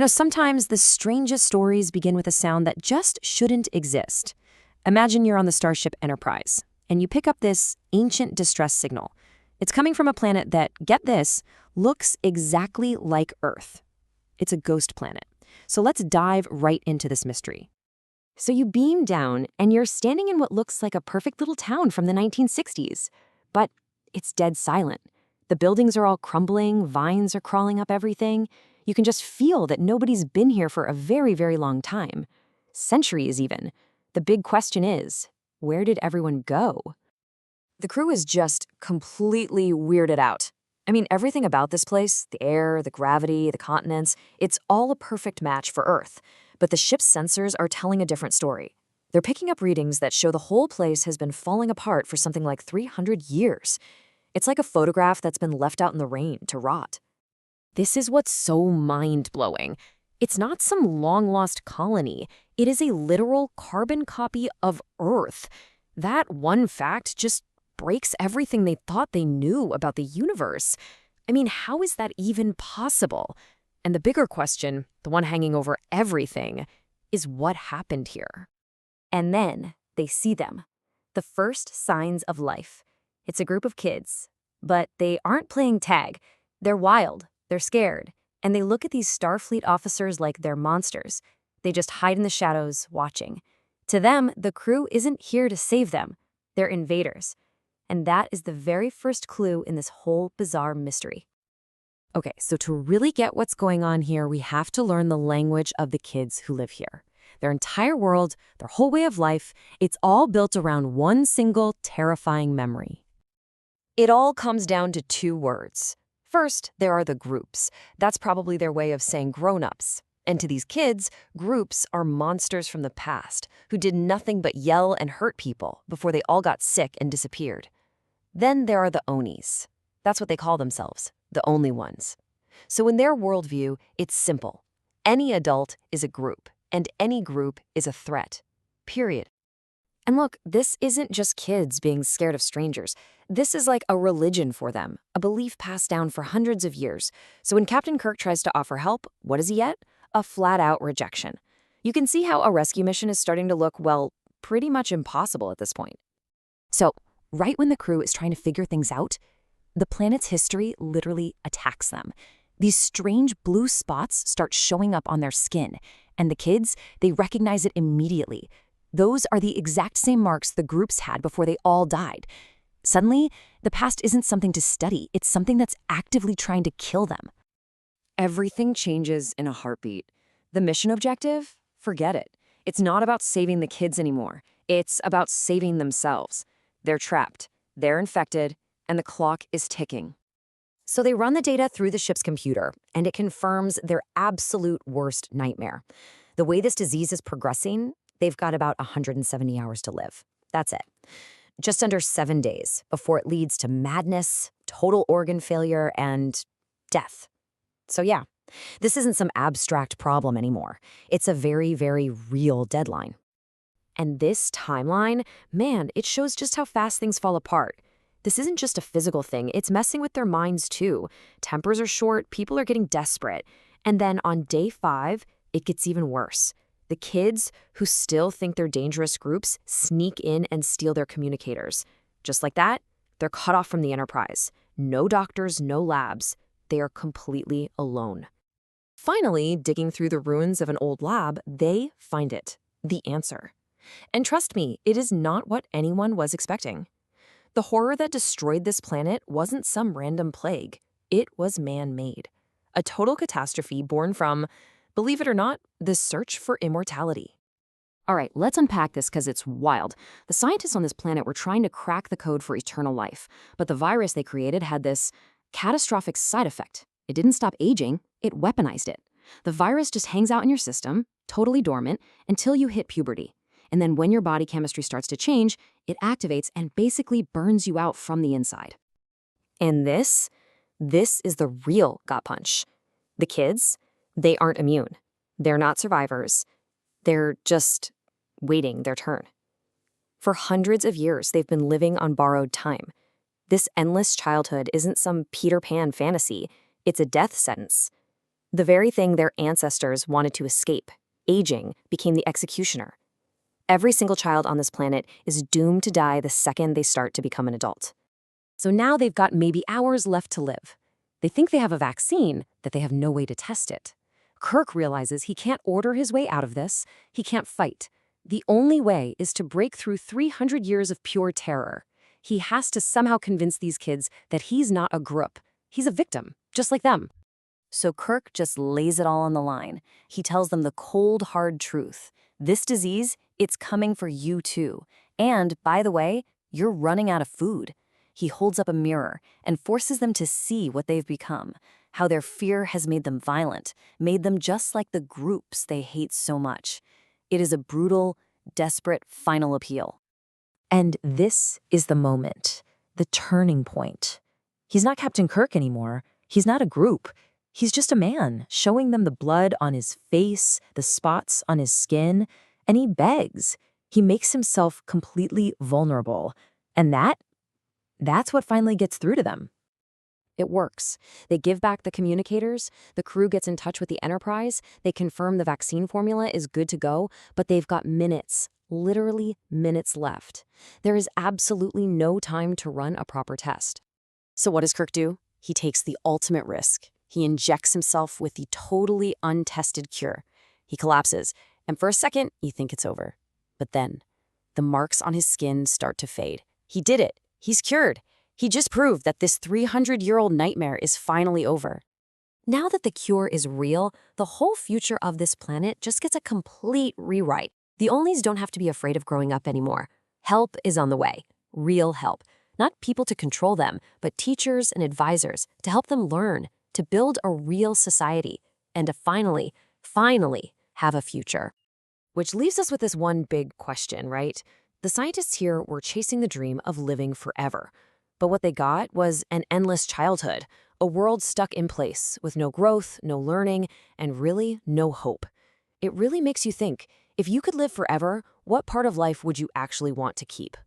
Sometimes the strangest stories begin with a sound that just shouldn't exist. Imagine you're on the Starship Enterprise, and you pick up this ancient distress signal. It's coming from a planet that, get this, looks exactly like Earth. It's a ghost planet. So let's dive right into this mystery. So you beam down, and you're standing in what looks like a perfect little town from the 1960s. But it's dead silent. The buildings are all crumbling, vines are crawling up everything. You can just feel that nobody's been here for a very, very long time. Centuries, even. The big question is, where did everyone go? The crew is just completely weirded out. I mean, everything about this place, the air, the gravity, the continents, it's all a perfect match for Earth. But the ship's sensors are telling a different story. They're picking up readings that show the whole place has been falling apart for something like 300 years. It's like a photograph that's been left out in the rain to rot. This is what's so mind-blowing. It's not some long-lost colony. It is a literal carbon copy of Earth. That one fact just breaks everything they thought they knew about the universe. I mean, how is that even possible? And the bigger question, the one hanging over everything, is what happened here? And then they see them. The first signs of life. It's a group of kids, but they aren't playing tag. They're wild, they're scared, and they look at these Starfleet officers like they're monsters. They just hide in the shadows, watching. To them, the crew isn't here to save them. They're invaders. And that is the very first clue in this whole bizarre mystery. Okay, so to really get what's going on here, we have to learn the language of the kids who live here. Their entire world, their whole way of life, it's all built around one single terrifying memory. It all comes down to two words. First, there are the groups. That's probably their way of saying grown-ups. And to these kids, groups are monsters from the past who did nothing but yell and hurt people before they all got sick and disappeared. Then there are the Onis. That's what they call themselves, the only ones. So in their worldview, it's simple. Any adult is a group, and any group is a threat. Period. And look, this isn't just kids being scared of strangers. This is like a religion for them, a belief passed down for hundreds of years. So when Captain Kirk tries to offer help, what does he get? A flat-out rejection. You can see how a rescue mission is starting to look, well, pretty much impossible at this point. So, right when the crew is trying to figure things out, the planet's history literally attacks them. These strange blue spots start showing up on their skin, and the kids, they recognize it immediately. Those are the exact same marks the groups had before they all died. Suddenly, the past isn't something to study, it's something that's actively trying to kill them. Everything changes in a heartbeat. The mission objective? Forget it. It's not about saving the kids anymore. It's about saving themselves. They're trapped, they're infected, and the clock is ticking. So they run the data through the ship's computer, and it confirms their absolute worst nightmare. The way this disease is progressing, they've got about 170 hours to live. That's it. Just under 7 days before it leads to madness, total organ failure, and death. So yeah, this isn't some abstract problem anymore. It's a very, very real deadline. And this timeline, man, it shows just how fast things fall apart. This isn't just a physical thing, it's messing with their minds too. Tempers are short, people are getting desperate. And then on day 5, it gets even worse. The kids, who still think they're dangerous groups, sneak in and steal their communicators. Just like that, they're cut off from the Enterprise. No doctors, no labs. They are completely alone. Finally, digging through the ruins of an old lab, they find it, the answer. And trust me, it is not what anyone was expecting. The horror that destroyed this planet wasn't some random plague. It was man-made. A total catastrophe born from, believe it or not, the search for immortality. All right, let's unpack this because it's wild. The scientists on this planet were trying to crack the code for eternal life, but the virus they created had this catastrophic side effect. It didn't stop aging, it weaponized it. The virus just hangs out in your system, totally dormant, until you hit puberty. And then when your body chemistry starts to change, it activates and basically burns you out from the inside. And this is the real gut punch. The kids, they aren't immune. They're not survivors. They're just waiting their turn. For hundreds of years, they've been living on borrowed time. This endless childhood isn't some Peter Pan fantasy. It's a death sentence. The very thing their ancestors wanted to escape, aging, became the executioner. Every single child on this planet is doomed to die the second they start to become an adult. So now they've got maybe hours left to live. They think they have a vaccine, that they have no way to test it. Kirk realizes he can't order his way out of this. He can't fight. The only way is to break through 300 years of pure terror. He has to somehow convince these kids that he's not a group. He's a victim, just like them. So Kirk just lays it all on the line. He tells them the cold, hard truth. This disease, it's coming for you too. And, by the way, you're running out of food. He holds up a mirror and forces them to see what they've become, how their fear has made them violent, made them just like the groups they hate so much. It is a brutal, desperate final appeal. And this is the moment, the turning point. He's not Captain Kirk anymore. He's not a group. He's just a man, showing them the blood on his face, the spots on his skin, and he begs. He makes himself completely vulnerable. And that's what finally gets through to them. It works. They give back the communicators, the crew gets in touch with the Enterprise, they confirm the vaccine formula is good to go, but they've got minutes, literally minutes left. There is absolutely no time to run a proper test. So what does Kirk do? He takes the ultimate risk. He injects himself with the totally untested cure. He collapses, and for a second, you think it's over. But then, the marks on his skin start to fade. He did it. He's cured. He just proved that this 300-year-old nightmare is finally over. Now that the cure is real, the whole future of this planet just gets a complete rewrite. The Onlys don't have to be afraid of growing up anymore. Help is on the way. Real help. Not people to control them, but teachers and advisors to help them learn, to build a real society, and to finally have a future. Which leaves us with this one big question, right? The scientists here were chasing the dream of living forever. But what they got was an endless childhood, a world stuck in place with no growth, no learning, and really no hope. It really makes you think, if you could live forever, what part of life would you actually want to keep?